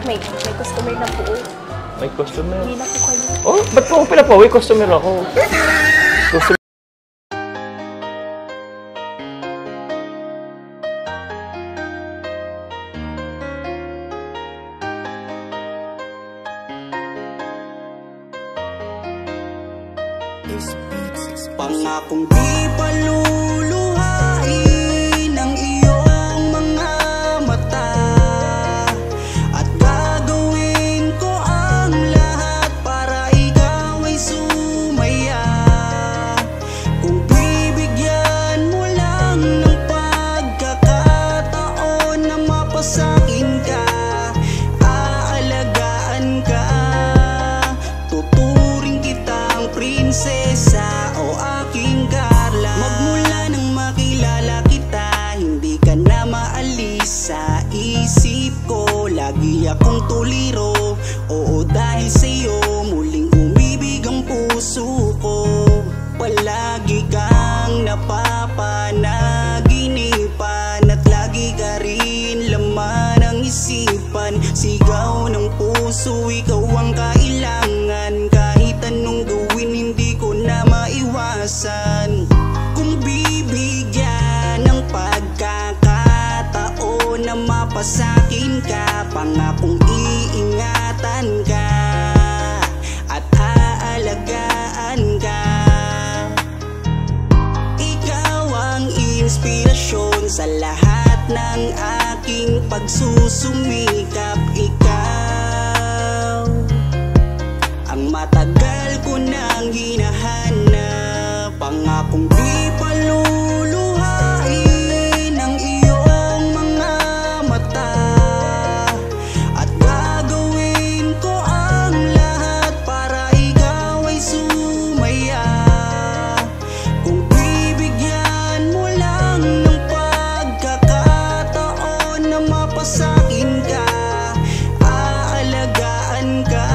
may customer na po. May customer? Hindi na po kayo. Oh, ba't po ako pinapauwi? Customer ako. Customer. Pangakong di paluluhain ang iyong mga mata, at gagawin ko ang lahat para ikaw ay sumaya. Kung bibigyan mo lang ng pagkakataon na mapasakin ka, aalagaan ka, tuturing kitang prinsesa o aking Carla. Magmula nang makilala kita, hindi ka na maalis sa isip ko. Lagi akong tuliro, oo dahil sa'yo muling umibig ang puso ko. Palagi kang napapanaginipan at lagi ka rin laman ng isipan. Sigaw ng puso, ikaw ang kailangan. Kahit anong gawin, hindi ko na maiwasan. Kung bibigyan ng pagkakataon na mapasakin ka, pangakong iingatan ka at aalagaan ka. Ikaw ang inspirasyon sa lahat ng aking pagsusumikap. Ikaw ang matagal ko nang hinahanap. Pangakong di paluluhain ang iyong mga mata, at gagawin ko ang lahat para ikaw ay sumaya. Kung bibigyan mo lang ng pagkakataon na mapasakin ka, aalagaan ka,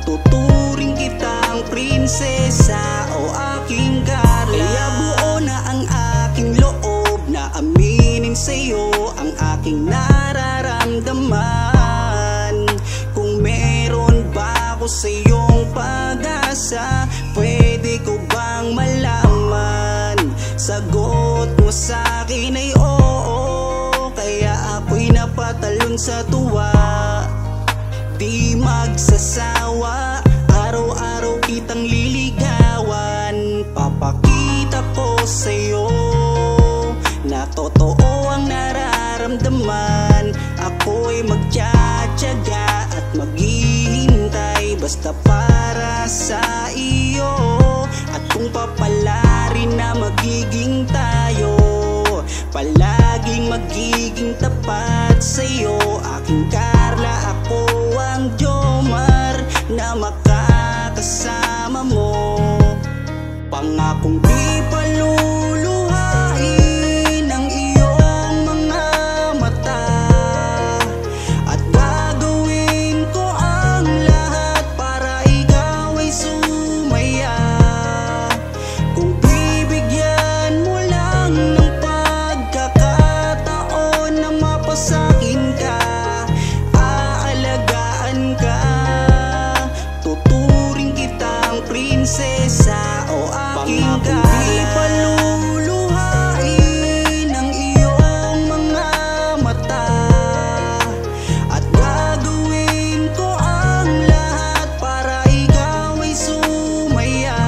tuturing kitang prinsesa o aking Carla. Kaya buo na ang aking loob na aminin sa'yo ang aking nararamdaman. Kung meron ba ako sa'yong pag-asa, pwede ko bang malaman? Sagot mo sa'kin ay oo, kaya ako'y napatalon sa tuwa. Di magsasawa, araw-araw kitang liligawan. Papakita ko sa'yo na totoo ang nararamdaman. Ako'y magtsatsaga at maghihintay basta para sa iyo. At kung papalarin na magiging tayo, palaging magiging tapat sa'yo, aking Carla. Ako ang Jomar na makakasama mo. Pangakong di paluluhain ang iyong mga mata, at gagawin ko ang lahat para ikaw ay sumaya. Kung bibigyan mo lang ng pagkakataon na mapasakin ka, aalagaan ka, tuturing kitang prinsesa o aking Carla. Di paluluhain ang iyong mga mata, at gagawin ko ang lahat para ikaw ay sumaya.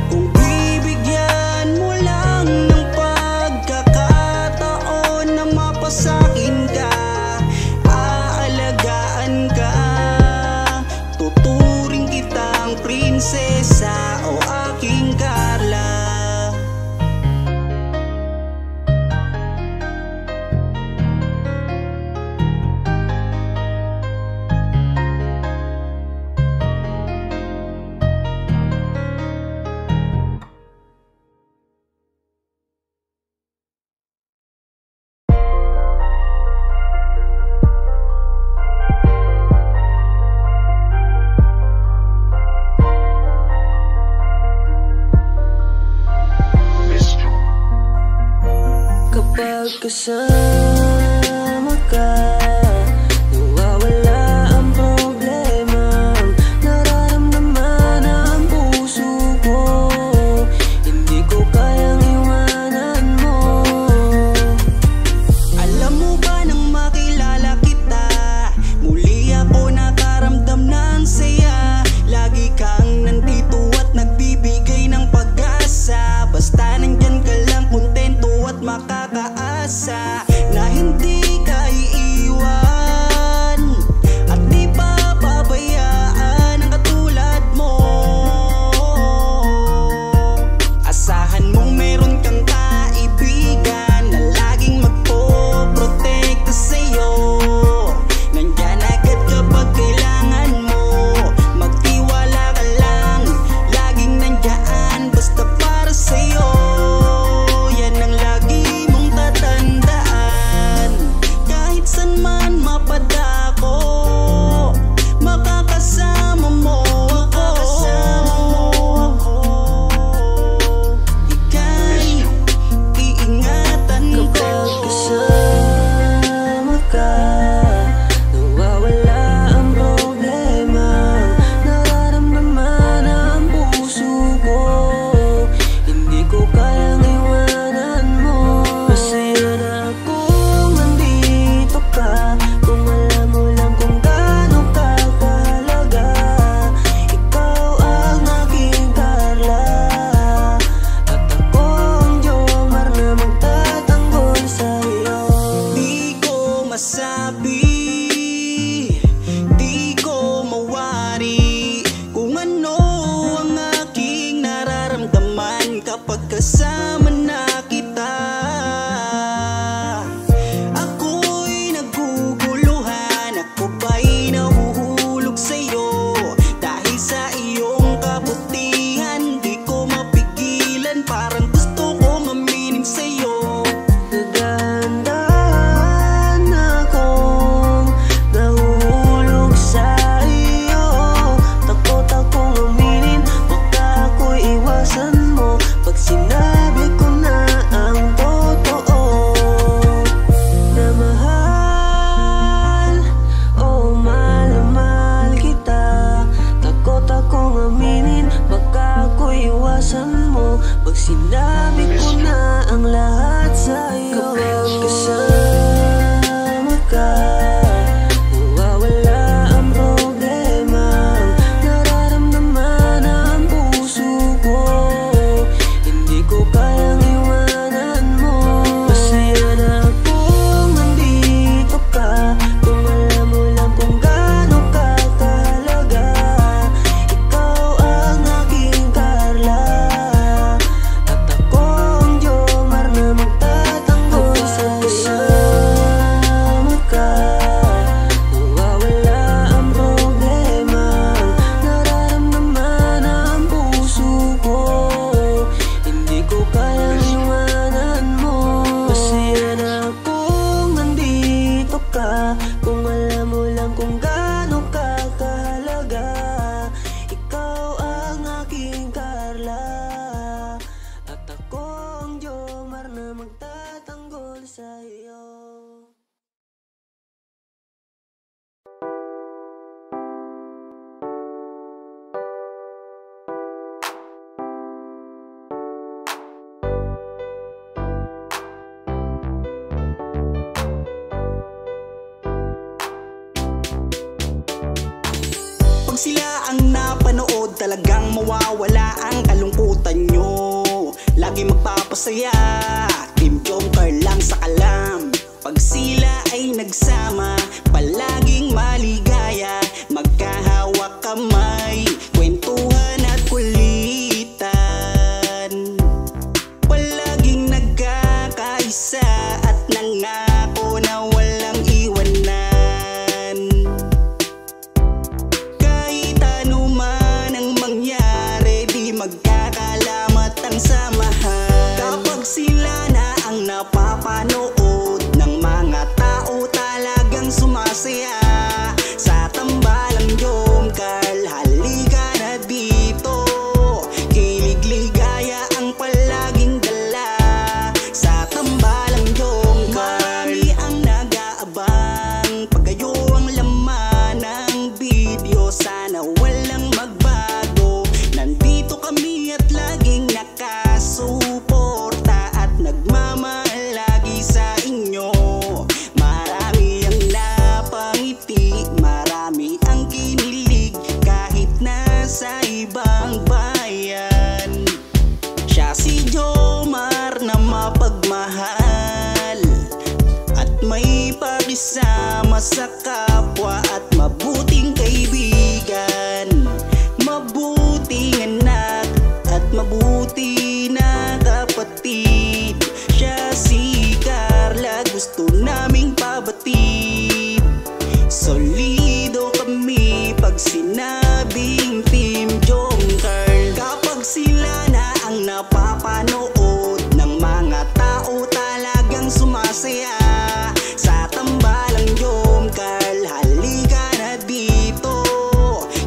Kung bibigyan mo lang ng pagkakataon na mapasakin ka, aalagaan ka, tuturing kitang prinsesa o aking Carla. Kapag kasama ka, masabi, di ko mawari kung ano ang aking nararamdaman kapag kasama na kita. Ako'y naguguluhan, ako ba'y nahuhulog sa'yo dahil sa iyong kabutihan. Di ko mapigilan, parang gusto kong aminin sa'yo. Dahan-dahan akong nahuhulog sa iyo. Takot akong aminin, baka ako'y iwasan mo pag sinabi ko na ang totoo. Na mahal, oh mahal na mahal kita. Takot akong aminin, baka ako'y iwasan mo pag sinabi ko na ang lahat sa'yo. Kapag kasama ka, nawawala ang problema. Nararamdaman ang puso ko, hindi ko kayang iwanan mo. Masaya na akong nandito ka, kung alam mo lang kung gaano ka kahalaga. Ikaw ang aking Carla, at ako ang Jomar na magtatanggol sa kasama ka. Nawawala ang problema, nararamdaman ang puso ko, hindi ko kayang iwanan mo. Masaya na akong nandito ka, kung alam mo lang kung gaano ka kahalaga. Ikaw ang aking Carla, at ako ang Jomar na magtatanggol sa'yo. Pag sila ang napanood, talagang mawawala ang kalungkutan nyo. Lagi magpapasaya, Team Jomcar lang sa kalam. Pag sila ay nagsama, palaging maligaya. Magkahawak kamay, kwentuhan at kulitan. Palaging nagkakaisa at nangako na walang iwanan. Kahit ano man ang mangyari, di magkakalamat ang samahan. Kapag sila na ang napapanood ng mga tao, talagang sumasaya sa tambalang Jomcar. Halika na dito, kilig-ligaya ang palaging dala sa tambalang Jomcar. Marami ang nag-aabang pag kayo ang laman ng video, sana walang magbago. Nandito kami at laging nakasuporta at nagmamahal lagi sa inyo. Marami ang napangiti, marami ang kinilig kahit nasa ibang bayan. Siya si Jomar na mapagmahal at may pakisama sa kapwa at mabuting kaibigan. Mabuting anak at mabuti na kapatid. Siya si Carla, gusto naming pabatid. Solido kami pag sinabing Team Jomcar. Kapag sila na ang napapanood ng mga tao, talagang sumasaya sa tambalang Jomcar. Halika na dito,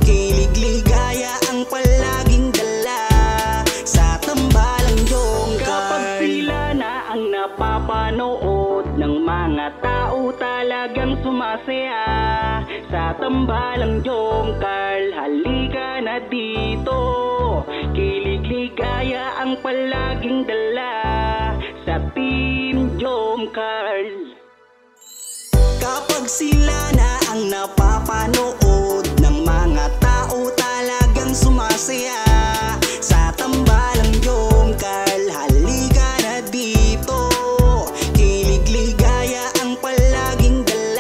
kilig-ligaya ang palaging dala sa tambalang Jomcar. Kapag sila na ang napapanood ng mga tao, talagang sumasaya sa tambalang Jomcar. Halika na dito, kilig-ligaya ang palaging dala sa Team Jomcar. Kapag sila na ang napapanood ng mga tao, talagang sumasaya sa tambalang Jomcar. Halika na dito, kilig-ligaya ang palaging dala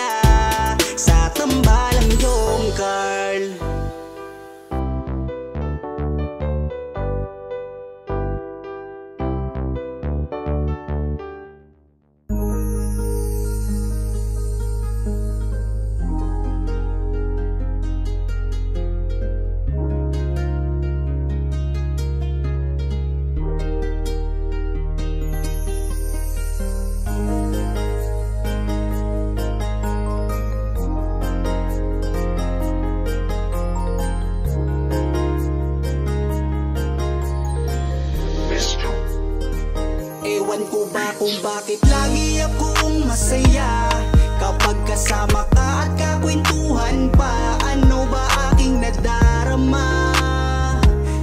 kung bakit lagi akong masaya kapag kasama ka at kakwentuhan pa. Ano ba aking nadarama?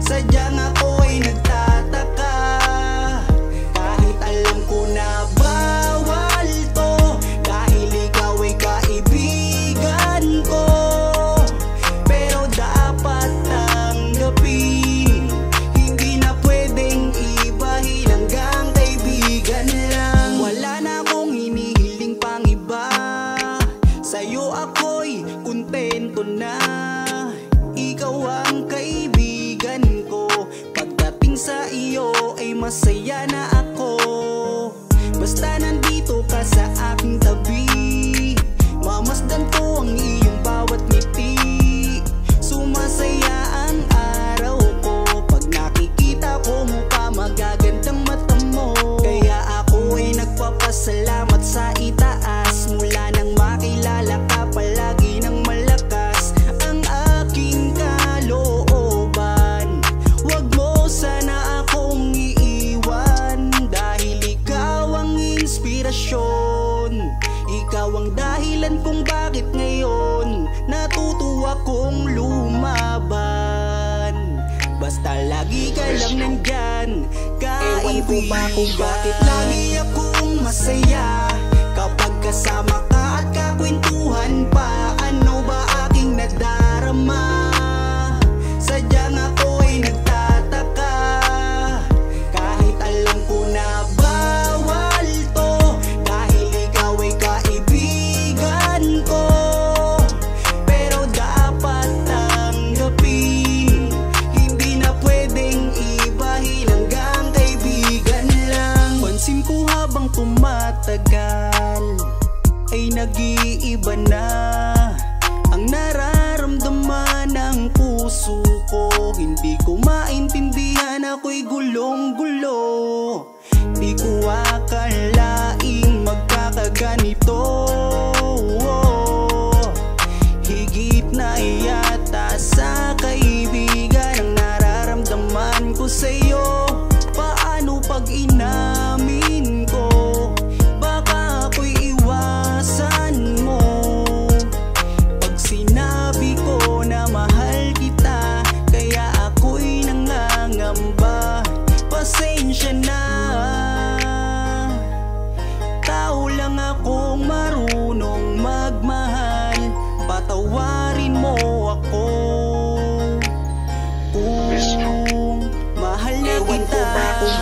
Sadyang ako'y nagtataka, kahit alam ko na bawal to, dahil ikaw ay kaibigan ko. Pero dapat tanggapin, hindi na pwedeng ibahin, hanggang kaibigan lang. Wala na akong hinihiling pang iba, sa'yo ako'y kontento na. Ikaw ang kaibigan ko, pagdating sa iyo ay masaya na ako. Basta nandito ka sa aking tabi, mamasdan ko ang iyong bawat ngiti. Sumasaya ang araw ko pag nakikita ko mukha, magagandang mata mo. Kaya ako ay nagpapasalamat sa itaas, mula nang makilala ka palagi ng malakas ang aking kalooban. Wag mo sana akong iiwan, dahil ikaw ang inspirasyon. Ikaw ang dahilan kung bakit ngayon natutuwa kong lumaban. Basta lagi ka lang nandyan, Ewan ko ba kung bakit lagi akong masaya kapag kasama ka at kakwentuhan pa. Ano ba aking nadarama? Sadyang ako'y nagtataka, kahit alam ko na bawal to, dahil ikaw ay kaibigan ko. Pero dapat tanggapin, hindi na pwedeng ibahin, hanggang kaibigan lang. Pansin ko habang tumatagal ay nag-iiba na ang nararamdaman ng puso ko. Hindi ko maintindihan, ako'y gulong-gulo. Di ko akalaing magkakaganito. Higit na yata sa kaibigan ang nararamdaman ko sa'yo. Paano pag inamin ko? Baka ako'y iwasan mo. Pag sinabi ko na mahal kita, kaya ako'y nangangamba. Pasensya na, tao lang akong marunong magmahal. Patawarin mo ako kung mahal na Ewan ko kita. ba kung